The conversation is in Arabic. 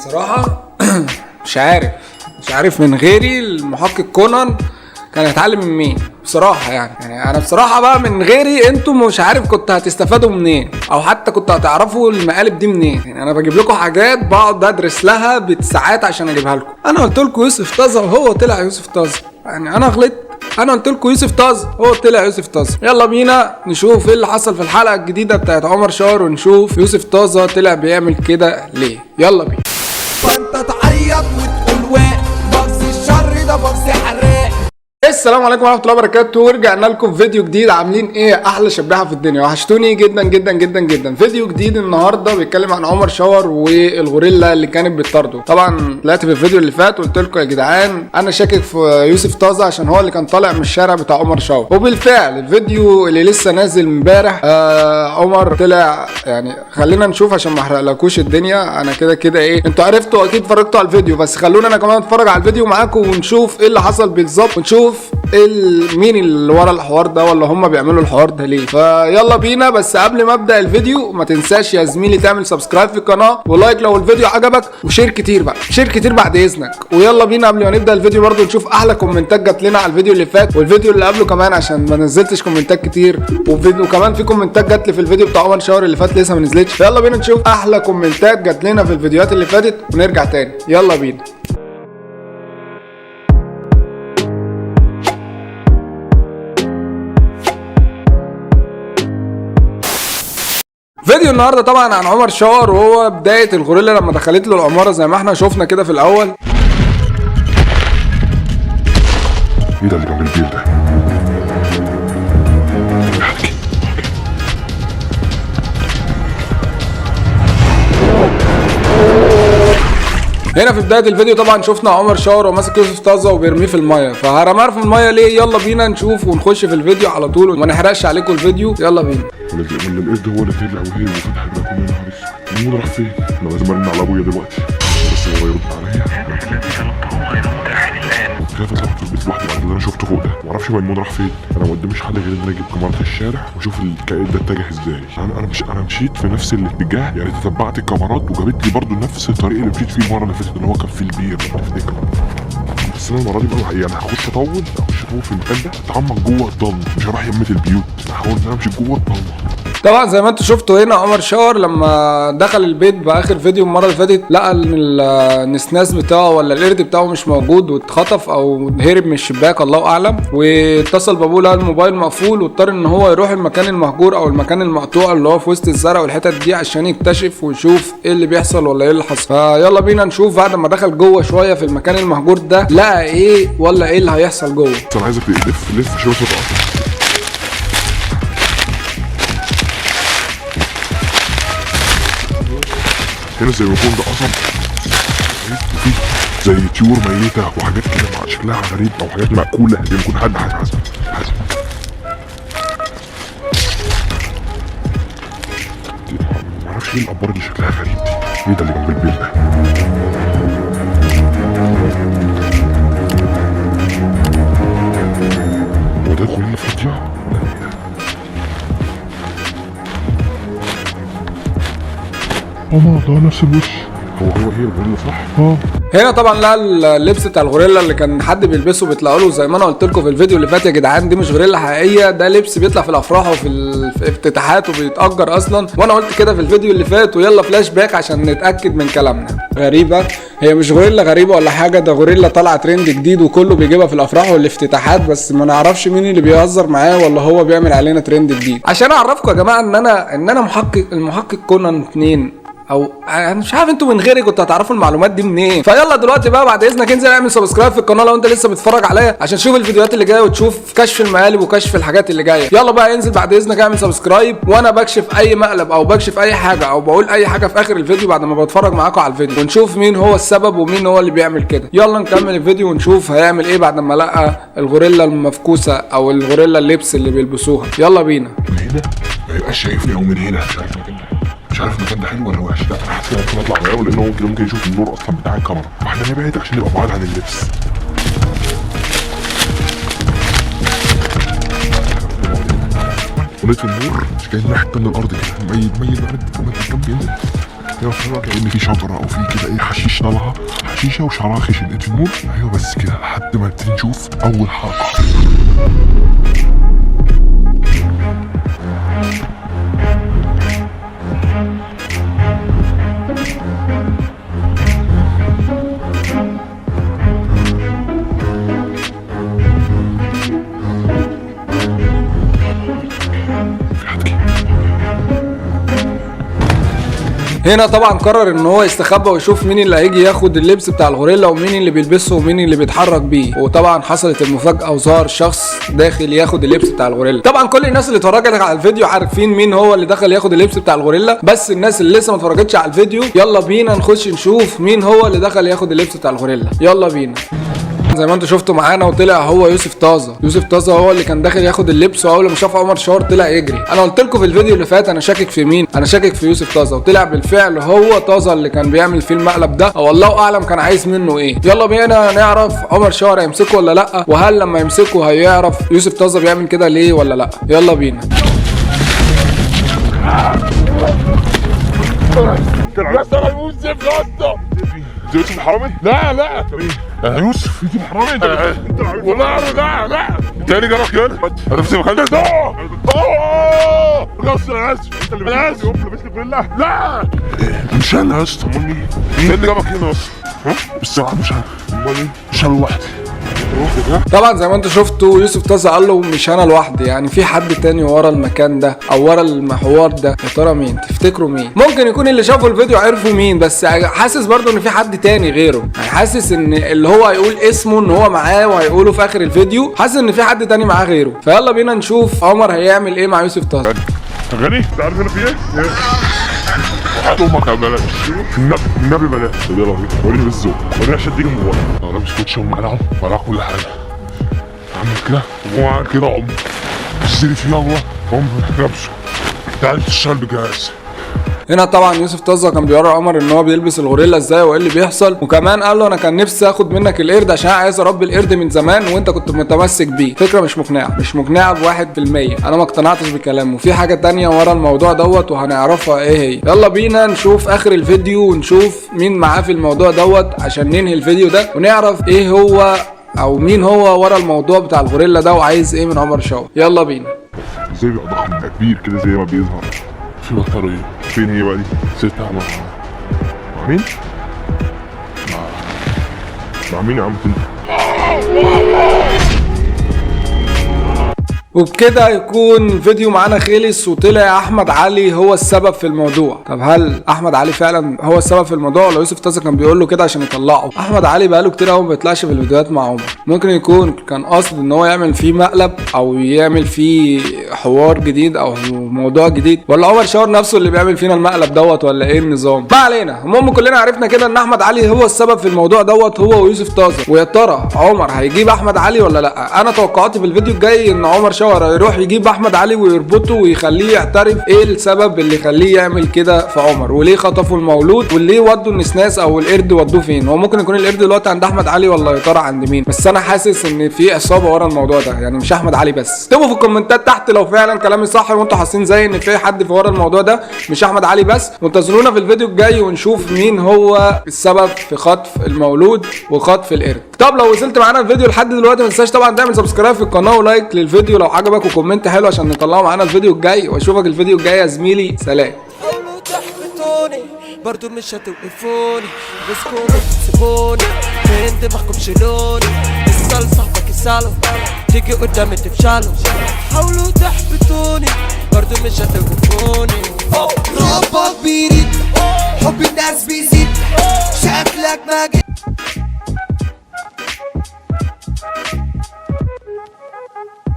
بصراحة مش عارف من غيري المحقق كونان كان هيتعلم من مين بصراحة. يعني انا بصراحة بقى من غيري انتم مش عارف كنت هتستفادوا منين او حتى كنت هتعرفوا المقالب دي منين. يعني انا بجيب لكم حاجات بقعد ادرس لها بالساعات عشان اجيبها لكم. انا قلت لكم يوسف طازة وهو طلع يوسف طازة. يعني انا غلطت، انا قلت لكم يوسف طازة هو طلع يوسف طازة. يلا بينا نشوف ايه اللي حصل في الحلقة الجديدة بتاعت عمر شاور ونشوف يوسف طازة طلع بيعمل كده ليه. يلا بينا. فانت تعيط وتقول بغز الشر ده بغز حراق. السلام عليكم ورحمه الله وبركاته، ورجعنا لكم فيديو جديد. عاملين ايه احلى شبيحه في الدنيا؟ وحشتوني جدا جدا جدا جدا. فيديو جديد النهارده بيتكلم عن عمر شاور والغوريلا اللي كانت بتطارده. طبعا طلعت في الفيديو اللي فات قلت لكم يا جدعان انا شاكك في يوسف طازة عشان هو اللي كان طالع من الشارع بتاع عمر شاور. وبالفعل الفيديو اللي لسه نازل امبارح عمر طلع. يعني خلينا نشوف عشان ما احرقلكوش الدنيا. انا كده ايه، انتوا عرفتوا اكيد اتفرجتوا على الفيديو، بس خلونا انا كمان اتفرج على الفيديو معاكم ونشوف ايه اللي حصل بالظبط، ونشوف مين اللي ورا الحوار ده ولا هم بيعملوا الحوار ده ليه. فيلا بينا. بس قبل ما ابدا الفيديو ما تنساش يا زميلي تعمل سبسكرايب في القناه ولايك لو الفيديو عجبك، وشير كتير بقى، شير كتير بعد اذنك. ويلا بينا قبل ما نبدا الفيديو برضو نشوف احلى كومنتات جات لنا على الفيديو اللي فات والفيديو اللي قبله كمان، عشان ما نزلتش كومنتات كتير. وكمان في كومنتات جات لي في الفيديو بتاع عمر شاور اللي فات لسه ما نزلتش. فيلا بينا نشوف احلى كومنتات جات لنا في الفيديوهات اللي فاتت ونرجع تاني. يلا بينا. فيديو النهارده طبعا عن عمر شاور، وهو بدايه الغوريلا لما دخلت له العماره زي ما احنا شفنا كده في الاول. ايه ده اللي جنب البيت ده؟ هنا في بدايه الفيديو طبعا شفنا عمر شاور وماسك يوسف طازة وبيرميه في الميه. فهرماه في الميه ليه؟ يلا بينا نشوف ونخش في الفيديو على طول وما نحرقش عليكم الفيديو. يلا بينا. ولا القرد هو اللي طلع وهي وفتح البلكونه. يا نهار اسود، المود راح فين؟ انا لازم ارن على ابويا دلوقتي بس هو يرد عليا. خايف اطلع في البيت لوحدي بعد اللي انا شفته فوق ده. معرفش بقى المود راح فين. انا ما قداميش حل غير ان انا اجيب كاميرات الشارع واشوف الكائن ده اتجه ازاي. انا مشيت في نفس الاتجاه، يعني تتبعت الكاميرات وجابت لي برضو نفس الطريق اللي مشيت فيه المره اللي فاتت اللي هو كان فيه البير لو تفتكر. بس انا المره دي بقى يعني هخش اطول في المكان ده، اتعمق جوه الضلمه، مش هروح يمه البيوت، هحاول ان انا امشي جوه الضلمه. طبعا زي ما انتوا شفتوا هنا عمر شاور لما دخل البيت باخر فيديو المره اللي فاتت لقى ان النسناس بتاعه ولا القرد بتاعه مش موجود واتخطف او هرب من الشباك الله اعلم. واتصل بابوه لقى الموبايل مقفول، واضطر ان هو يروح المكان المهجور او المكان المقطوع اللي هو في وسط الزرع والحتت دي عشان يكتشف ويشوف ايه اللي بيحصل ولا ايه اللي حصل. فيلا بينا نشوف بعد ما دخل جوه شويه في المكان المهجور ده لقى ايه ولا ايه اللي هيحصل جوه. انا عايزك لف شويه بسرعه. هنا زي ما يكون ده قصب زي طيور ميته وحاجات كده شكلها غريب او حاجات مأكوله، زي ما يكون حد حاسب. معرفش ايه الابار اللي شكلها غريب دي. ايه ده اللي جنب البيت ده؟ هو ده غوريلا فاضيه؟ ده نفس الوش. هي الغوريلا صح؟ هنا طبعا لقى اللبس بتاع الغوريلا اللي كان حد بيلبسه بيطلع له زي ما انا قلت لكم في الفيديو اللي فات. يا جدعان دي مش غوريلا حقيقيه، ده لبس بيطلع في الافراح وفي الافتتاحات وبيتاجر اصلا، وانا قلت كده في الفيديو اللي فات. ويلا فلاش باك عشان نتاكد من كلامنا. غريبه، هي مش غوريلا غريبه ولا حاجه، ده غوريلا طالعه ترند جديد وكله بيجيبها في الافراح والافتتاحات، بس ما نعرفش مين اللي بيهزر معاه ولا هو بيعمل علينا ترند جديد. عشان اعرفكم يا جماعه ان انا المحقق كونان 2 او انا مش عارف انتوا من غيري كنتوا هتعرفوا المعلومات دي منين. فيلا دلوقتي بقى بعد اذنك انزل اعمل سبسكرايب في القناه لو انت لسه بتتفرج عليا عشان تشوف الفيديوهات اللي جايه وتشوف كشف المقالب وكشف الحاجات اللي جايه. يلا بقى انزل بعد اذنك اعمل سبسكرايب، وانا بكشف اي مقلب او بكشف اي حاجه او بقول اي حاجه في اخر الفيديو بعد ما بتفرج معاكم على الفيديو، ونشوف مين هو السبب ومين هو اللي بيعمل كده. يلا نكمل الفيديو ونشوف هيعمل ايه بعد ما لقى الغوريلا المفكوسه او الغوريلا اللبس اللي بيلبسوها. يلا بينا. من هنا ما يبقاش شايفني او من هنا مش عارف المكان ده حلو ولا وحش. لا انا حاسس ان ممكن اطلع غيره لانه ممكن يشوف النور اصلا بتاع الكاميرا، فاحنا نبعد عشان نبقى بعاد عن اللبس. ولقيت النور جاي ناحيه من الارض كده ميل بقى من الجنب ينزل. كأن في شجره او في كده ايه حشيش طالعه، حشيشه وشعرها خشن، انت النور. ايوه بس كده لحد ما نبتدي نشوف اول حركه. هنا طبعا قرر ان هو يستخبى ويشوف مين اللي هيجي ياخد اللبس بتاع الغوريلا ومين اللي بيلبسه ومين اللي بيتحرك بيه. وطبعا حصلت المفاجاه وظهر شخص داخل ياخد اللبس بتاع الغوريلا. طبعا كل الناس اللي اتفرجت على الفيديو عارفين مين هو اللي دخل ياخد اللبس بتاع الغوريلا، بس الناس اللي لسه ما اتفرجتش على الفيديو يلا بينا نخش نشوف مين هو اللي دخل ياخد اللبس بتاع الغوريلا. يلا بينا. زي ما انتوا شفتوا معانا وطلع هو يوسف طازه. يوسف طازه هو اللي كان داخل ياخد اللبس، واول ما شاف عمر شاور طلع يجري. انا قلت لكم في الفيديو اللي فات انا شاكك في مين، انا شاكك في يوسف طازه، وطلع بالفعل هو طازه اللي كان بيعمل فيه المقلب ده، او الله اعلم كان عايز منه ايه. يلا بينا نعرف عمر شاور هيمسكه ولا لا، وهل لما يمسكه هيعرف يوسف طازه بيعمل كده ليه ولا لا. يلا بينا. يوسف الحرامي؟ لا لا يا يوسف يوسف الحرامي انت والله لا تاني جرك يلا انا في مكان ده خلاص انا اسف انا اسف لبست الفيلا لا مش انا يا اسطى امال مين؟ ايه اللي جابك هنا يا اسطى؟ ها؟ الصراحه مش انا امال ايه؟ مش انا لوحدي. طبعا زي ما انتوا شفتوا يوسف طازه قال له مش انا لوحدي، يعني في حد تاني ورا المكان ده او ورا المحور ده. يا ترى مين؟ تفتكروا مين؟ ممكن يكون اللي شافوا الفيديو عرفوا مين، بس حاسس برضو ان في حد تاني غيره. يعني حاسس ان اللي هو هيقول اسمه ان هو معاه وهيقوله في اخر الفيديو، حاسس ان في حد تاني معاه غيره. فيلا بينا نشوف عمر هيعمل ايه مع يوسف طازه. غني انت عارف انا في ايه؟ وحياة امك يا بلاش النبي بلاش. يلا بينا وريني بالذوق، وريني عشان تيجي من ورا. انا لابس كوتشي ومعلقه كل حاجه، اعمل كده وقاعد كده عمر اشتري فيه الله عمر لابسه. تعالى تشتغل بجهاز. هنا طبعا يوسف طازه كان بيوري عمر ان هو بيلبس الغوريلا ازاي وايه اللي بيحصل، وكمان قال له انا كان نفسي اخد منك القرد عشان عايز اربي القرد من زمان وانت كنت متمسك بيه. فكره مش مقنعه ب1%. انا ما اقتنعتش بكلامه. في حاجه تانية ورا الموضوع دوت وهنعرفها ايه هي. يلا بينا نشوف اخر الفيديو ونشوف مين معاه في الموضوع دوت عشان ننهي الفيديو ده ونعرف ايه هو او مين هو ورا الموضوع بتاع الغوريلا ده وعايز ايه من عمر شاور. يلا بينا. ازاي بيبقى ضخم كبير كده زي ما بيظهر في بطاريه؟ فين هي بقى دي؟ ستة مع مين؟ مع مين يا عم انت؟ وبكده يكون فيديو معانا خلص وطلع احمد علي هو السبب في الموضوع. طب هل احمد علي فعلا هو السبب في الموضوع ولا يوسف طازه كان بيقول له كده عشان يطلعه؟ احمد علي بقاله كتير قوي ما بيطلعش في الفيديوهات مع عمر. ممكن يكون كان قصد ان هو يعمل فيه مقلب او يعمل فيه حوار جديد او موضوع جديد، ولا عمر شاور نفسه اللي بيعمل فينا المقلب دوت، ولا ايه النظام؟ ما علينا. المهم كلنا عرفنا كده ان احمد علي هو السبب في الموضوع دوت هو ويوسف طازه. ويا ترى عمر هيجيب احمد علي ولا لا؟ انا توقعاتي في الفيديو الجاي ان عمر شاور يروح يجيب احمد علي ويربطه ويخليه يعترف ايه السبب اللي يخليه يعمل كده في عمر، وليه خطفوا المولود، وليه ودوا النسناس او القرد ودوه فين. هو ممكن يكون القرد دلوقتي عند احمد علي ولا يا ترى عند مين؟ بس انا حاسس ان في عصابه ورا الموضوع ده، يعني مش احمد علي بس. اكتبوا في الكومنتات تحت لو فعلا كلامي صح وانتوا حاسين زي ان في حد في ورا الموضوع ده مش احمد علي بس. وانتظرونا في الفيديو الجاي ونشوف مين هو السبب في خطف المولود وخطف القرد. طب لو وصلت معانا الفيديو لحد دلوقتي ما تنساش طبعا تعمل سبسكرايب في القناه ولايك للفيديو لو عجبك وكومنت حلو عشان نطلعه معانا الفيديو الجاي. واشوفك الفيديو الجاي يا زميلي. سلام. برضو مش هتوقفوني بسكوني تسيبوني فين دماغكم شيلوني اسأل صاحبك اسأله تيجي قدامي تفشلوا حاولوا تحبطوني برضو مش هتوقفوني ربك بيريد حب الناس بيزيد شكلك ماجد